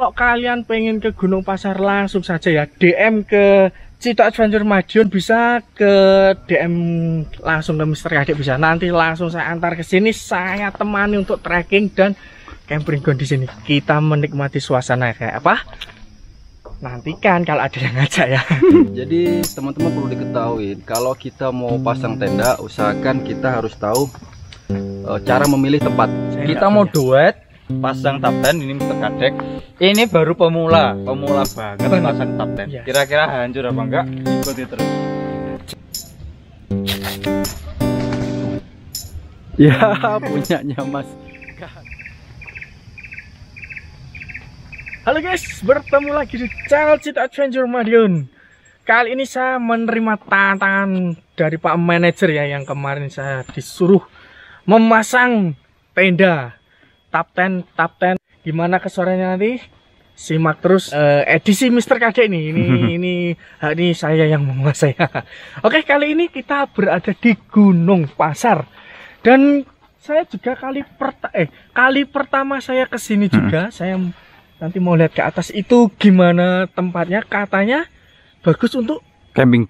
Kalau kalian pengen ke Gunung Pasar langsung saja ya DM ke Cito Adventure Madiun, bisa ke DM langsung ke Mr. Kadek bisa. Nanti langsung saya antar ke sini, saya temani untuk trekking dan camping ground di sini. Kita menikmati suasana kayak apa? Nantikan kalau ada yang ngajak ya. Jadi teman-teman perlu diketahui, kalau kita mau pasang tenda, usahakan kita harus tahu cara memilih tempat. Kita mau duet pasang tapten ini Mr. Kadek. Ini baru pemula banget pasang tapten. Yes. Kira-kira hancur apa enggak? Ikuti terus. Ya, punyanya Mas. Halo guys, bertemu lagi di channel Cito Adventure Madiun. Kali ini saya menerima tantangan dari Pak Manajer ya, yang kemarin saya disuruh memasang tenda tapten. Gimana kesuaranya nanti? Simak terus edisi Mr. Kadek ini. Ini saya yang menguasai. Oke, kali ini kita berada di Gunung Pasar. Dan saya juga kali pertama saya kesini juga. Saya nanti mau lihat ke atas itu gimana tempatnya. Katanya bagus untuk Camping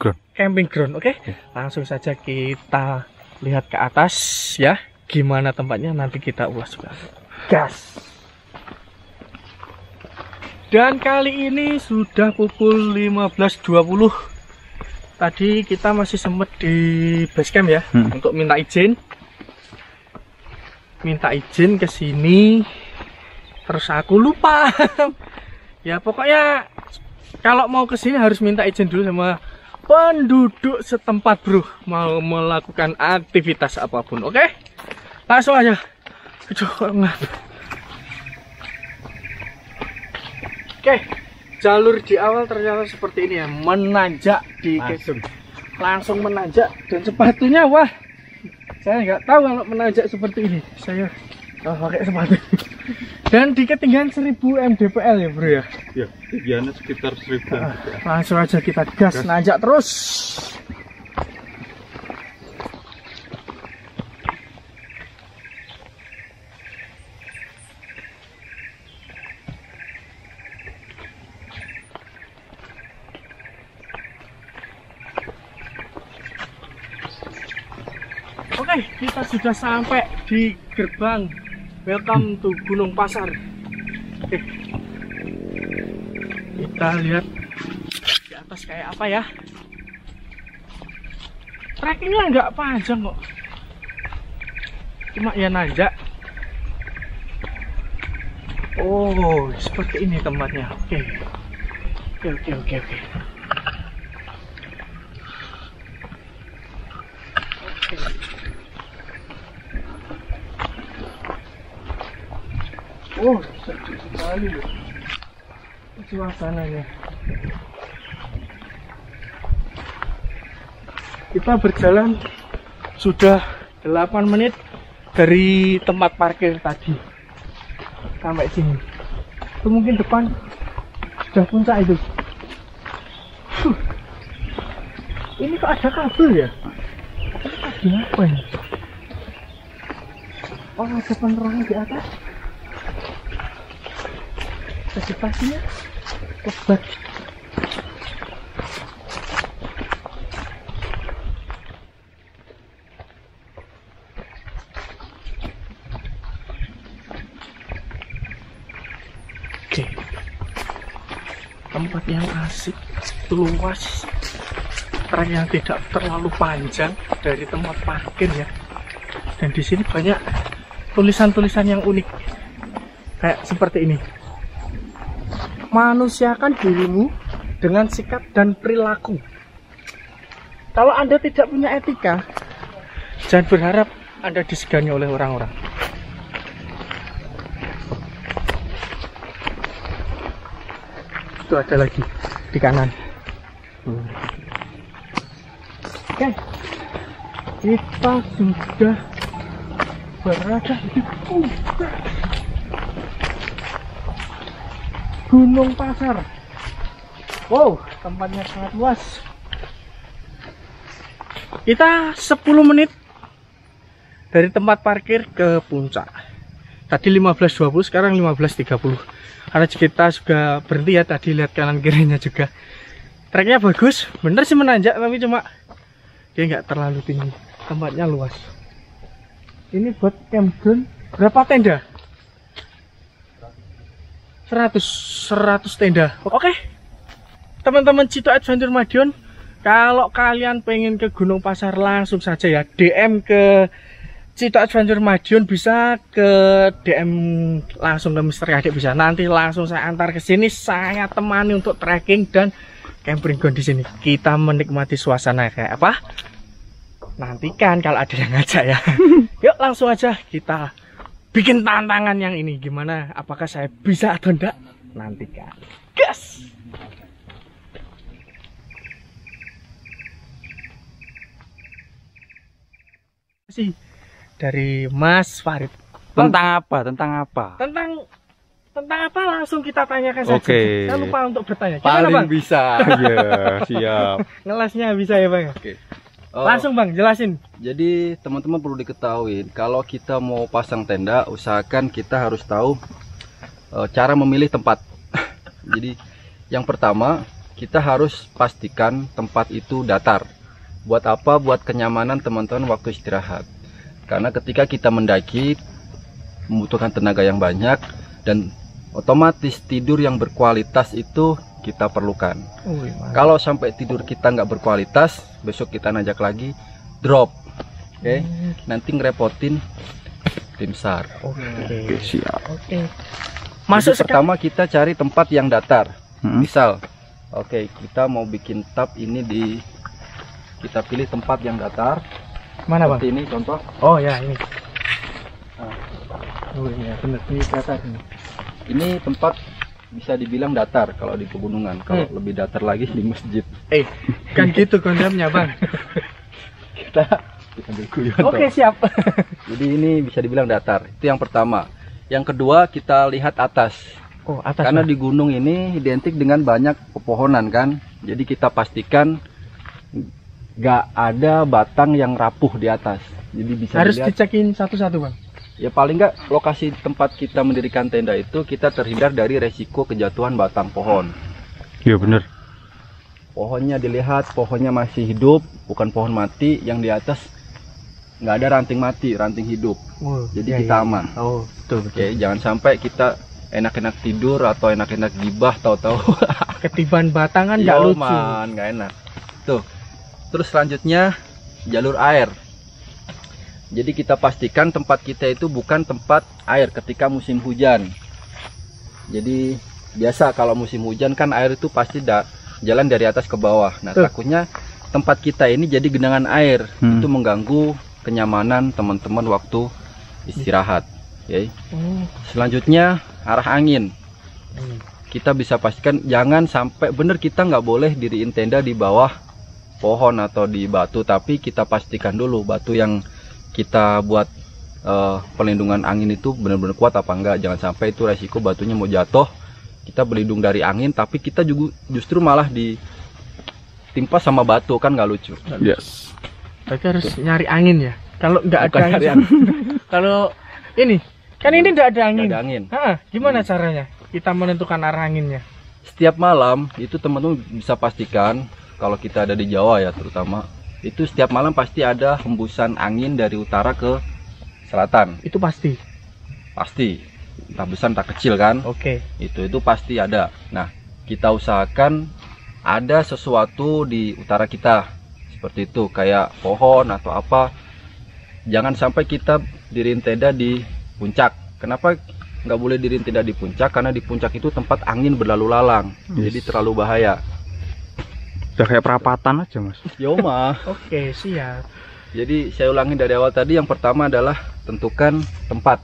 ground. Oke, langsung saja kita lihat ke atas ya. Gimana tempatnya nanti kita ulas juga. Gas. Dan kali ini sudah pukul 15.20. Tadi kita masih sempat di base camp ya, untuk minta izin ke sini. Terus aku lupa. Ya pokoknya kalau mau ke sini harus minta izin dulu sama penduduk setempat, bro, mau melakukan aktivitas apapun. Oke? Langsung aja. Oke, jalur di awal ternyata seperti ini ya, menanjak di langsung menanjak, dan sepatunya wah, saya nggak tahu kalau menanjak seperti ini. Saya pakai sepatu. Dan di ketinggian 1000 mdpl ya, bro ya. Ya, tinggiannya sekitar 1000 mdpl. Langsung aja kita gas, nanjak terus. Oke, kita sudah sampai di gerbang. Welcome to Gunung Pasar. Oke, kita lihat di atas kayak apa ya. Trekkingnya nggak panjang kok, cuma ya nanjak. Oh, seperti ini tempatnya. Oke. Oh, sejuk sekali loh suasananya. Kita berjalan sudah 8 menit dari tempat parkir tadi sampai sini. Itu mungkin depan sudah puncak itu. Ini kok ada kabel ya? Ini apa ya? Oh, ada penerangan di atas. Vegetasinya lebat. Oke, tempat yang asik, luas, trek yang tidak terlalu panjang dari tempat parkir ya. Dan di sini banyak tulisan-tulisan yang unik, kayak seperti ini. Manusiakan dirimu dengan sikap dan perilaku. Kalau Anda tidak punya etika, jangan berharap Anda disegani oleh orang-orang. Itu ada lagi di kanan. Oke, kita sudah berada di puncak Gunung Pasar. Wow, tempatnya sangat luas. Kita 10 menit dari tempat parkir ke puncak. Tadi 15.20, sekarang 15.30. Karena kita juga berhenti ya tadi, lihat kanan kirinya juga. Treknya bagus, bener sih menanjak tapi cuma dia nggak terlalu tinggi, tempatnya luas. Ini buat campground berapa tenda? 100 tenda. Oke. Teman-teman Cito Adventure Madiun, kalau kalian pengen ke Gunung Pasar langsung saja ya DM ke Cito Adventure Madiun, bisa ke DM langsung ke Mr. Kadek bisa. Nanti langsung saya antar ke sini, saya temani untuk trekking dan camping ground di sini. Kita menikmati suasana kayak apa? Nantikan kalau ada yang ngajak ya. Yuk langsung aja kita bikin tantangan yang ini. Gimana? Apakah saya bisa atau enggak? Nantikan. Gas! Sih dari Mas Farid. Tentang apa? Tentang apa? Tentang apa langsung kita tanyakan saja. Oke. Saya lupa untuk bertanya. Gimana, Paling Bang? bisa. Iya, siap. Ngelasnya bisa ya, Bang? Oke. Langsung Bang, jelasin. Jadi teman-teman perlu diketahui, kalau kita mau pasang tenda, usahakan kita harus tahu cara memilih tempat. Jadi yang pertama, kita harus pastikan tempat itu datar. Buat apa? Buat kenyamanan teman-teman waktu istirahat. Karena ketika kita mendaki membutuhkan tenaga yang banyak dan otomatis tidur yang berkualitas itu kita perlukan. Kalau sampai tidur kita nggak berkualitas, besok kita najak lagi drop. Oke. Nanti ngerepotin tim SAR. Oke. Siap. Oke. Masuk Jadi pertama kita cari tempat yang datar. Misal, oke, kita mau bikin tab ini kita pilih tempat yang datar. Mana Bang? Seperti ini contoh. Oh ya ini. Oh iya benar, ini datar ini. Ini tempat bisa dibilang datar kalau di pegunungan. Kalau lebih datar lagi di masjid. Kan gitu konsepnya Bang. kita ambil guyon. Oke siap. Jadi ini bisa dibilang datar. Itu yang pertama. Yang kedua kita lihat atas. Oh atas. Karena di gunung ini identik dengan banyak pepohonan kan. Jadi kita pastikan nggak ada batang yang rapuh di atas. Jadi bisa harus dilihat, dicekin satu-satu Bang. ya paling nggak lokasi tempat kita mendirikan tenda itu kita terhindar dari resiko kejatuhan batang pohon. Iya bener. Pohonnya dilihat, pohonnya masih hidup, bukan pohon mati. Yang di atas nggak ada ranting mati, ranting hidup. Jadi kita aman. Oh betul. Oke, jangan sampai kita enak-enak tidur atau enak-enak gibah tahu-tahu Ketiban batangan nggak lucu. nggak enak. Tuh. Terus selanjutnya jalur air. Jadi kita pastikan tempat kita itu bukan tempat air ketika musim hujan. Jadi biasa kalau musim hujan kan air itu pasti jalan dari atas ke bawah. Nah takutnya tempat kita ini jadi genangan air. Itu mengganggu kenyamanan teman-teman waktu istirahat. Okay. Selanjutnya arah angin. Kita bisa pastikan jangan sampai bener, kita nggak boleh diriin tenda di bawah pohon atau di batu, tapi kita pastikan dulu batu yang kita buat pelindungan angin itu benar-benar kuat apa enggak. Jangan sampai itu resiko batunya mau jatuh, kita berlindung dari angin tapi kita juga justru malah ditimpa sama batu, kan nggak lucu. Yes. Berarti harus nyari angin ya. Kalau nggak ada Bukan angin. Kalau ini kan ini nggak ada angin. Nggak ada angin. Gimana caranya kita menentukan arah anginnya? Setiap malam itu teman-teman bisa pastikan, kalau kita ada di Jawa ya terutama, itu setiap malam pasti ada hembusan angin dari utara ke selatan. Itu pasti. Pasti. Entah besar entah kecil kan. Oke. Itu pasti ada. Nah, kita usahakan ada sesuatu di utara kita. Seperti itu, kayak pohon atau apa. Jangan sampai kita diriin tenda di puncak. Kenapa nggak boleh diriin tenda di puncak? Karena di puncak itu tempat angin berlalu lalang. Jadi terlalu bahaya. Udah kayak perapatan aja mas. Yoma. Oke siap. Jadi saya ulangi dari awal tadi, yang pertama adalah tentukan tempat.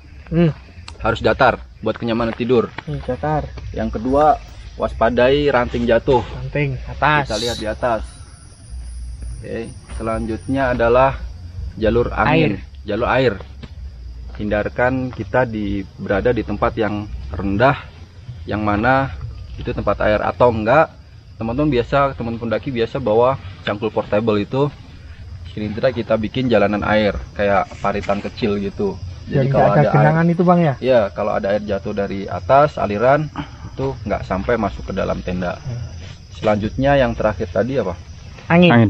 Harus datar buat kenyamanan tidur. Datar. Yang kedua, waspadai ranting jatuh. Ranting atas. Kita lihat di atas. Oke. Selanjutnya adalah jalur angin, jalur air. Hindarkan kita berada di tempat yang rendah, yang mana itu tempat air, atau enggak teman-teman pendaki biasa bawa cangkul portable itu. Sini kita bikin jalanan air kayak paritan kecil gitu. Jadi kalau ada genangan itu Bang ya? Iya, kalau ada air jatuh dari atas aliran, itu nggak sampai masuk ke dalam tenda. Selanjutnya yang terakhir tadi apa? Angin.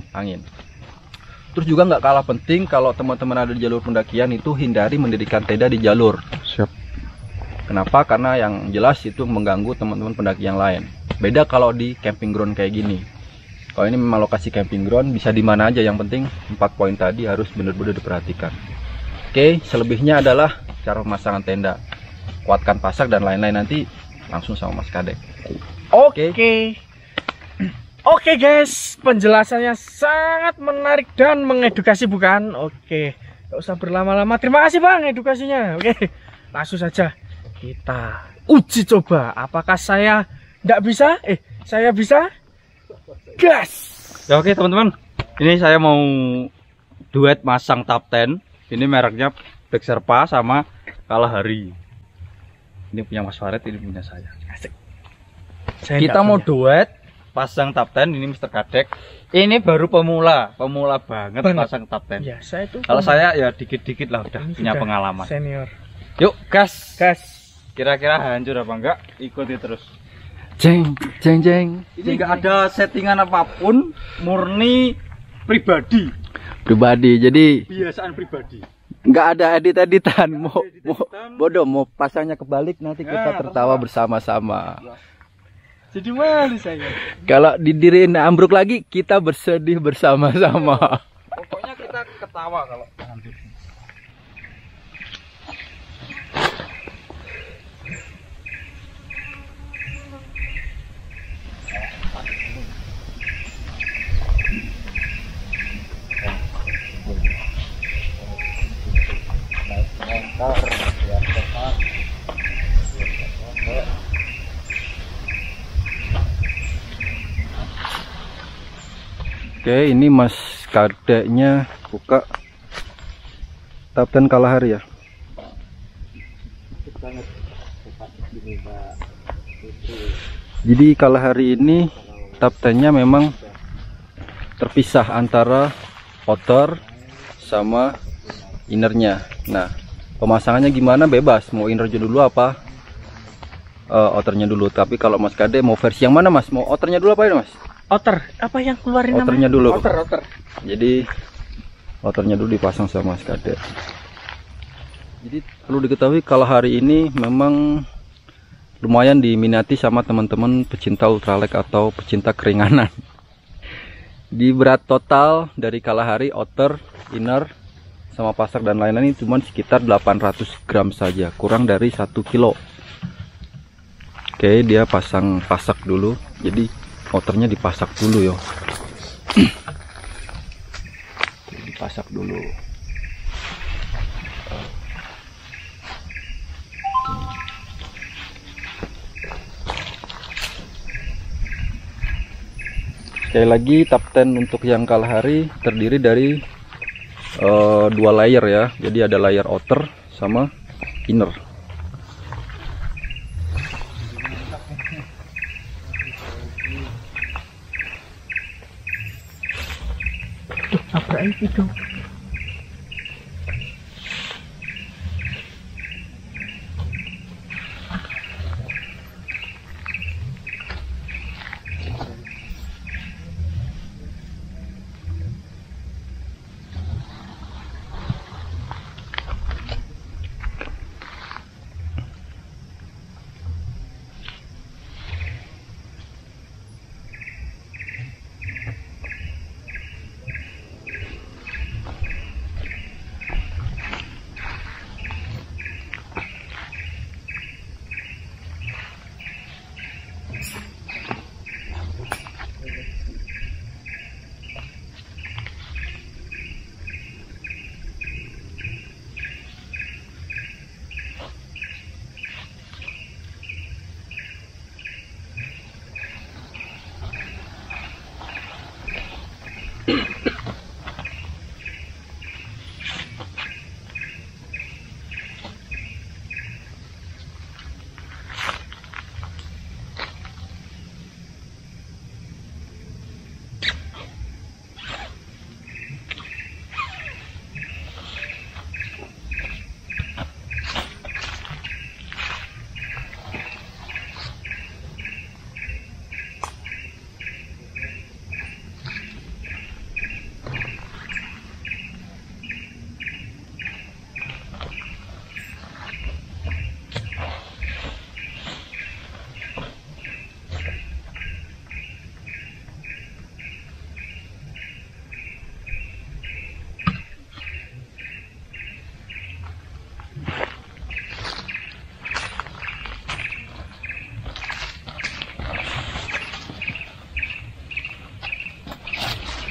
Terus juga nggak kalah penting kalau teman-teman ada di jalur pendakian itu hindari mendirikan tenda di jalur. Siap. Kenapa? Karena yang jelas itu mengganggu teman-teman pendaki yang lain. Beda kalau di camping ground kayak gini. Kalau ini memang lokasi camping ground, bisa di mana aja. Yang penting 4 poin tadi harus benar-benar diperhatikan. Oke, selebihnya adalah cara pemasangan tenda. Kuatkan pasak dan lain-lain, nanti langsung sama Mas Kadek. Oke guys, penjelasannya sangat menarik dan mengedukasi, bukan? Oke, gak usah berlama-lama. Terima kasih Bang edukasinya. Oke, langsung saja kita uji coba. Apakah saya tidak bisa? Saya bisa? Gas! Ya oke teman-teman, ini saya mau duet masang top 10. Ini mereknya Black Sherpa sama Kalahari. Ini punya Mas Farid, ini punya saya. Asik. Kita mau duet pasang top 10. Ini Mr. Kadek. Ini baru pemula banget pasang top 10. Ya, Kalau saya ya dikit-dikit lah udah ini punya sudah pengalaman. Senior. Yuk gas. Gas. Kira-kira hancur apa enggak? Ikuti terus. Jeng. Ini enggak ada settingan apapun, murni pribadi. Jadi Kebiasaan pribadi. nggak ada edit-editan. Mau pasangnya kebalik, nanti kita tertawa bersama-sama. Jadi malu saya. Kalau didiriin ambruk lagi, kita bersedih bersama-sama. Pokoknya kita ketawa kalau hancur. Oke, ini Mas Kadeknya buka top 10 Kalahari ya. Jadi Kalahari ini top 10-nya memang terpisah antara outer sama innernya. Nah, pemasangannya gimana bebas, mau innernya dulu apa outernya dulu. Tapi kalau Mas Kade mau versi yang mana Mas? Mau outernya dulu apa ini Mas? Outer, apa yang keluarin Outernya namanya? dulu. Outer. Jadi outernya dulu dipasang sama Mas Kade. Jadi perlu diketahui Kalahari ini memang lumayan diminati sama teman-teman pecinta ultralight atau pecinta keringanan. Di berat total dari Kalahari, outer, inner, sama pasak dan lain-lain ini cuma sekitar 800 gram saja, kurang dari 1 kilo. Oke, dia pasang pasak dulu. Jadi outernya dipasak dulu yo. Dipasak dulu. Sekali lagi top 10 untuk yang Kalahari terdiri dari 2 layer ya. Jadi ada layer outer sama inner. Apa itu?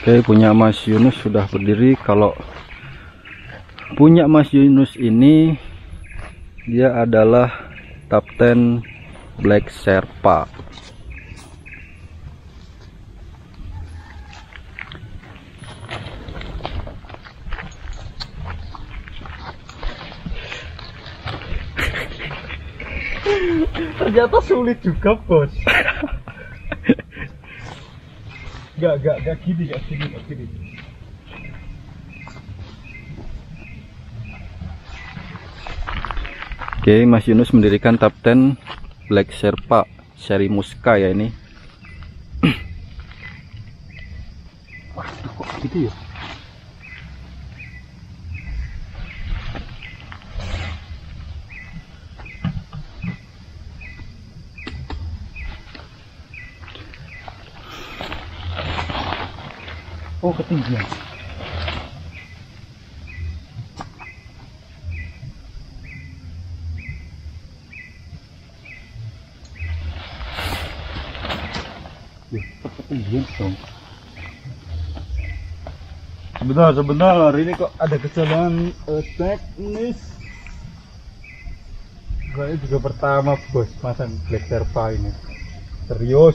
Oke, punya Mas Yunus sudah berdiri. Kalau punya Mas Yunus ini, dia adalah Kapten Black Sherpa. Ternyata sulit juga, bos. Gak gini. Oke, Mas Yunus mendirikan Kapten Black Sherpa seri Muska ya ini. Waduh, kok gitu ya? Oh, ketinggian. Ketinggian dong. Sebentar, ini kok ada kesalahan teknis. Saya juga pertama, bos, masang Black Sherpa ini. Serius.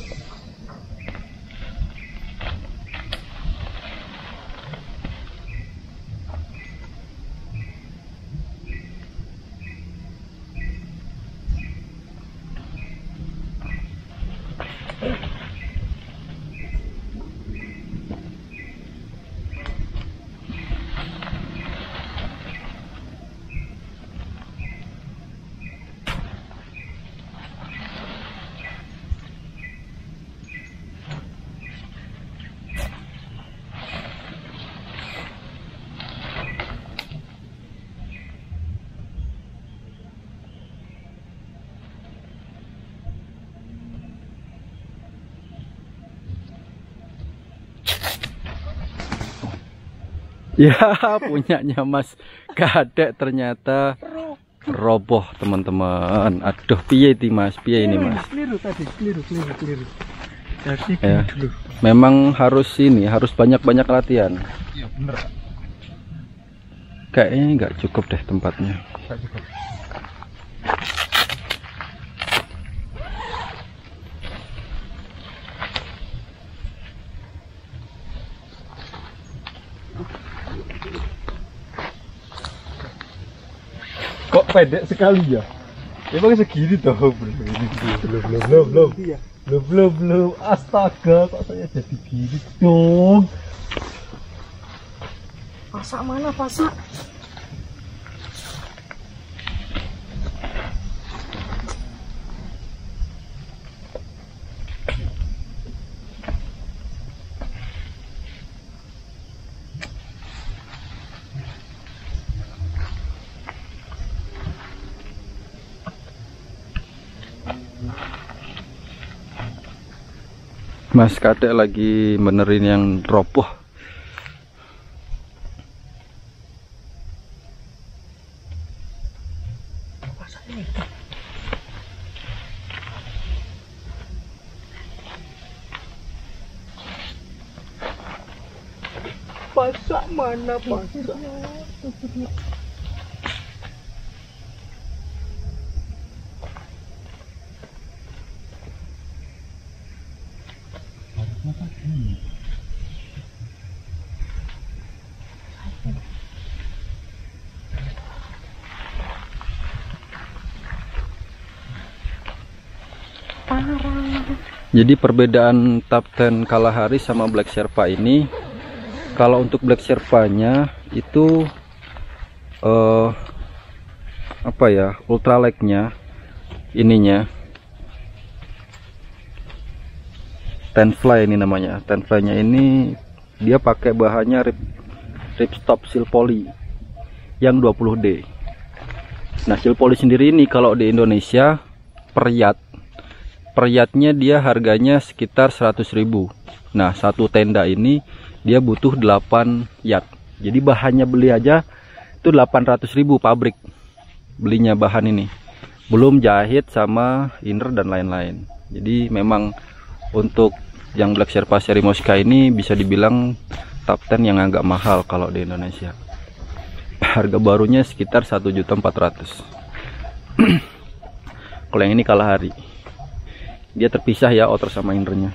Ya, punyanya Mas Kadek ternyata roboh, teman-teman. Aduh, piye ti Mas? Piye ini, Mas? Keliru tadi, keliru. Jadi Ya. dulu. Memang harus banyak-banyak latihan. Iya, bener. Kayaknya nggak cukup deh tempatnya. Nggak cukup. Kok pendek sekali ya? Emang segini toh, bro. Belum. Astaga, kok saya jadi gini dong? Pasak mana, pasak? Mas Kadek lagi benerin yang roboh. Pasak mana, pasak? Jadi perbedaan Kapten Kalahari sama Black Sherpa ini, kalau untuk Black Sherpanya itu apa ya, ultralight-nya ininya Tenfly ini namanya. Tenfly-nya ini dia pakai bahannya ripstop seal poly yang 20D. Nah, seal poly sendiri ini kalau di Indonesia per yardnya dia harganya sekitar 100.000. Nah, satu tenda ini dia butuh 8 yard. Jadi bahannya beli aja itu 800.000 pabrik belinya bahan ini, belum jahit sama inner dan lain-lain. Jadi memang untuk yang Black Sherpa seri Mosca ini bisa dibilang top 10 yang agak mahal kalau di Indonesia. Harga barunya sekitar 1.400.000. Kalau yang ini Kalahari, dia terpisah ya outer sama innernya.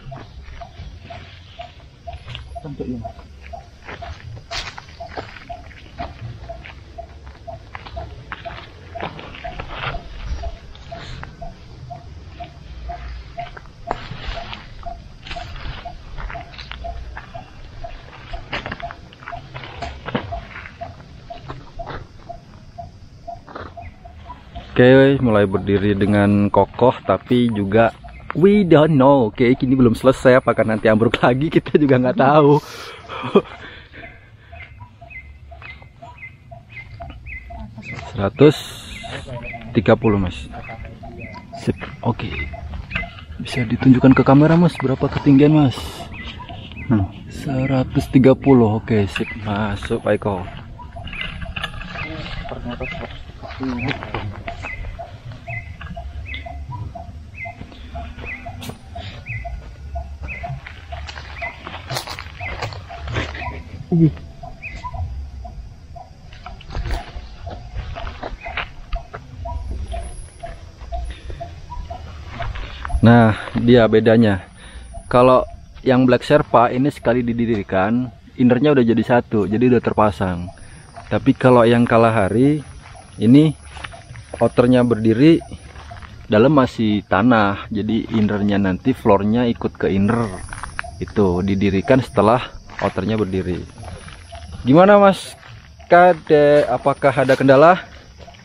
Oke, mulai berdiri dengan kokoh tapi juga we don't know. Oke, ini belum selesai, apakah nanti ambruk lagi kita juga nggak tahu. $130 mas. Sip. Oke, bisa ditunjukkan ke kamera mas berapa ketinggian mas? 130. Oke, sip, masuk Pak Eko. Nah, dia bedanya. Kalau yang Black Sherpa ini sekali didirikan, innernya udah jadi satu, jadi udah terpasang. Tapi kalau yang Kalahari ini outernya berdiri, dalam masih tanah, jadi innernya nanti floornya ikut ke inner. Itu didirikan setelah outernya berdiri. Gimana Mas Kade, apakah ada kendala?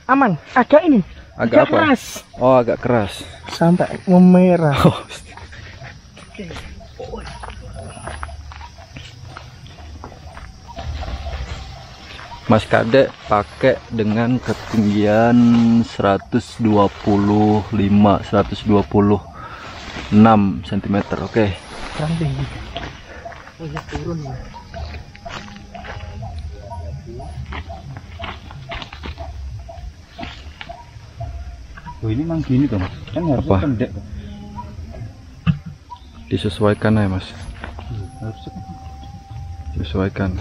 Aman, agak ini. Agak apa? Keras. Oh, agak keras. Sampai memerah. Oh. Mas Kade pakai dengan ketinggian 126 cm. Oke. Kurang tinggi. Oh ya, turun ya. Oh, ini memang gini tuh, kan harusnya Apa? pendek. Disesuaikan ya Mas. Harusnya. Disesuaikan.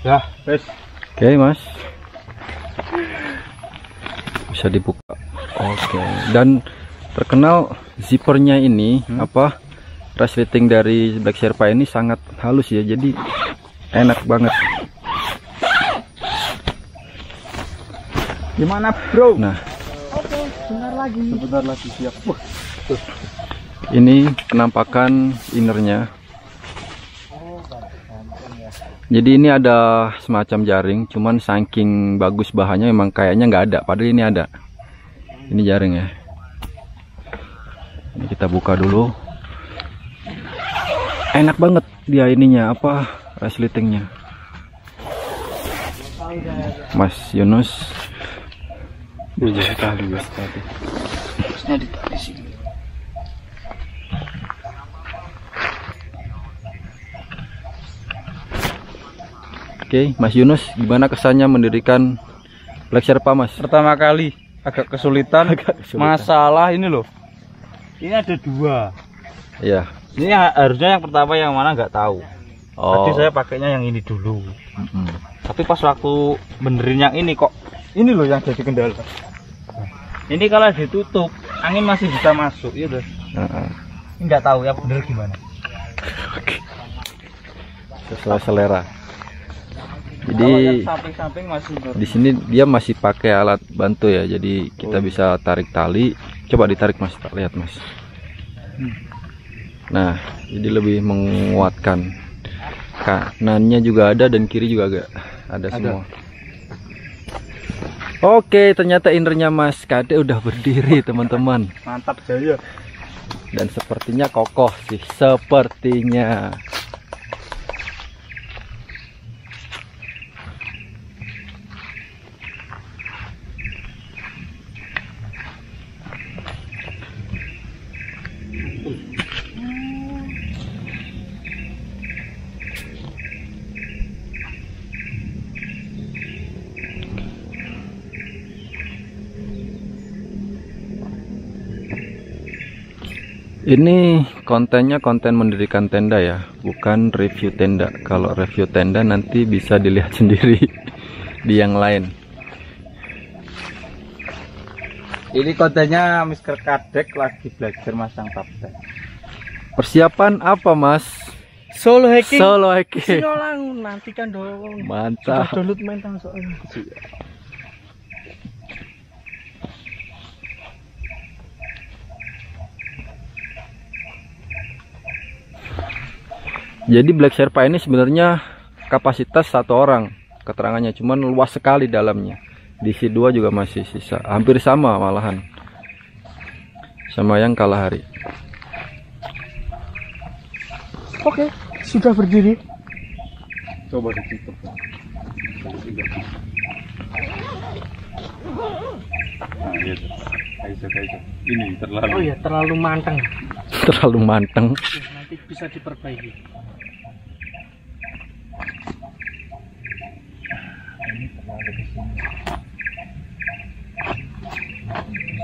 Ya, wes. Oke Mas. Bisa dibuka. Oke. Dan terkenal zippernya ini apa? Resleting dari Black Sherpa ini sangat halus ya. Jadi enak banget. Gimana, Bro? Nah, Oke, sebentar lagi siap. ini penampakan innernya. Jadi ini ada semacam jaring, cuman saking bagus bahannya memang kayaknya nggak ada, padahal ini ada. Ini jaring ya. Ini kita buka dulu. Enak banget dia ininya, apa, resletingnya. Mas Yunus. Iya, tadi Mas tadi. Terusnya ditarik sini. Oke, Mas Yunus, gimana kesannya mendirikan Black Sherpa, Mas? Pertama kali agak kesulitan. Masalah ini loh. Ini ada dua. Iya. Ini harusnya yang pertama yang mana nggak tahu. Oh. Tadi saya pakainya yang ini dulu. Mm-mm. Tapi pas waktu benerin yang ini kok ini loh yang jadi kendala. Ini kalau ditutup angin masih bisa masuk, ya udah. Ini nggak tahu yang bener gimana. Sesuai selera. Jadi samping-samping masih di sini dia masih pakai alat bantu ya, jadi kita bisa tarik tali. Coba ditarik Mas, tak lihat Mas. Nah, jadi lebih menguatkan. Kanannya juga ada dan kiri juga ada semua. Oke, ternyata innernya Mas Kade udah berdiri teman-teman. Mantap jaya. Dan sepertinya kokoh sih, sepertinya. Ini kontennya konten mendirikan tenda ya, bukan review tenda. Kalau review tenda nanti bisa dilihat sendiri di yang lain. Ini kontennya Mr. Kadek lagi belajar masang tapten. Persiapan apa mas? Solo hacking. Solo hacking. Sinolang nantikan dong. Mantap. Sudah download mental soalnya. Jadi Black Sherpa ini sebenarnya kapasitas 1 orang keterangannya, cuman luas sekali dalamnya. Diisi 2 juga masih sisa, hampir sama malahan sama yang Kalahari. Oke, sudah berdiri. Coba ditutup. Nah, gitu. Kayak ini terlalu. Oh ya, terlalu manteng. Terlalu manteng. Nanti bisa diperbaiki.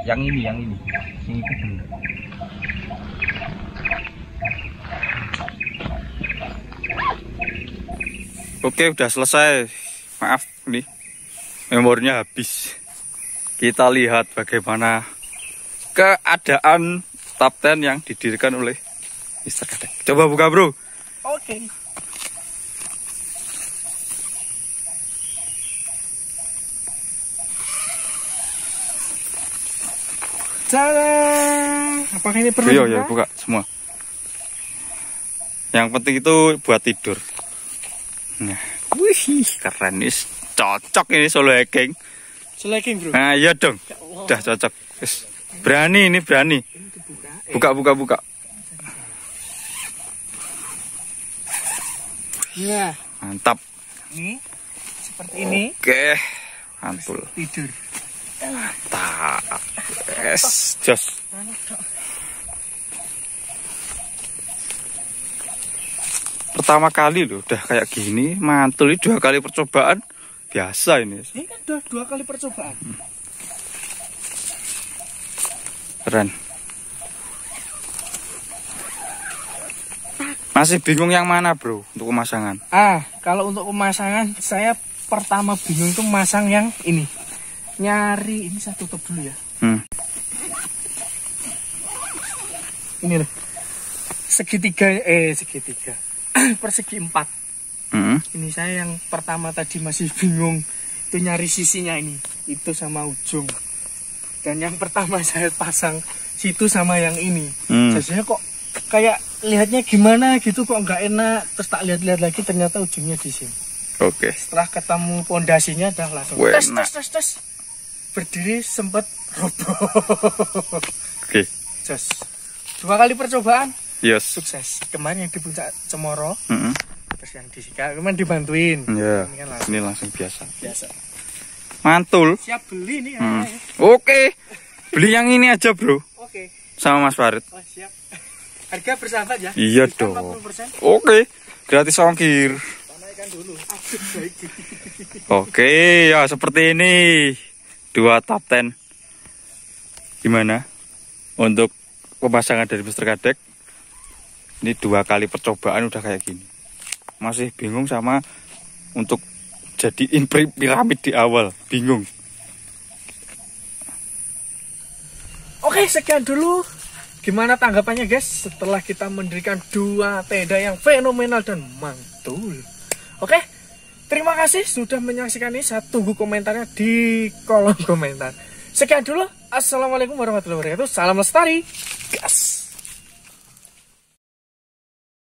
Yang ini. Ini benar. Oke, udah selesai. Maaf nih, memorinya habis. Kita lihat bagaimana keadaan tapten yang didirikan oleh Mr. Kadek. Coba buka, bro. Oke. Tada! Apakah ini perlu? Iya, buka semua. Yang penting itu buat tidur. Nah, wih, keren nih. Cocok ini solo hacking. Solo hacking, bro. Nah, iya dong. Udah cocok. Berani ini, berani. Buka. Nah, Mantap. ini seperti ini. Oke, mantul. Tidur. Mantap. Yes, jos. Pertama kali loh, udah kayak gini, mantul. Ini 2 kali percobaan, biasa ini. Ini kan udah 2 kali percobaan. Keren. Masih bingung yang mana, bro, untuk pemasangan? Kalau untuk pemasangan, saya pertama bingung tuh masang yang ini. Nyari, ini saya tutup dulu ya. Ini loh. Segitiga. Persegi 4. Ini saya yang pertama tadi masih bingung. Itu nyari sisinya ini. Itu sama ujung. Dan yang pertama saya pasang situ sama yang ini. Biasanya kok kayak lihatnya gimana gitu, kok nggak enak. Terus tak lihat-lihat lagi, ternyata ujungnya di sini. Oke. Setelah ketemu pondasinya dah langsung tes. Berdiri sempat roboh. Oke. Jos. 2 kali percobaan. Yes. Sukses. Kemarin yang di Puncak Cemoro. Mm-hmm. Terus yang di Sika kemarin dibantuin. Ya. Ini kan langsung. Ini langsung biasa. Biasa. Mantul. Siap beli nih. Oke. Beli yang ini aja, bro. Oke. Sama Mas Farid. Oh, siap. Harga bersahabat ya? Iya Diskon dong. 40%. Oke. Gratis ongkir. Naikkan dulu. Asik baik. Oke, ya seperti ini. 2 tapten. Gimana? Untuk pemasangan dari Mr. Kadek. Ini 2 kali percobaan udah kayak gini. Masih bingung sama untuk jadiin piramid di awal. Bingung. Oke, sekian dulu. Gimana tanggapannya guys setelah kita mendirikan 2 tenda yang fenomenal dan mantul. Oke, terima kasih sudah menyaksikan ini. Saya tunggu komentarnya di kolom komentar. Sekian dulu. Assalamualaikum warahmatullahi wabarakatuh. Salam lestari. Gas.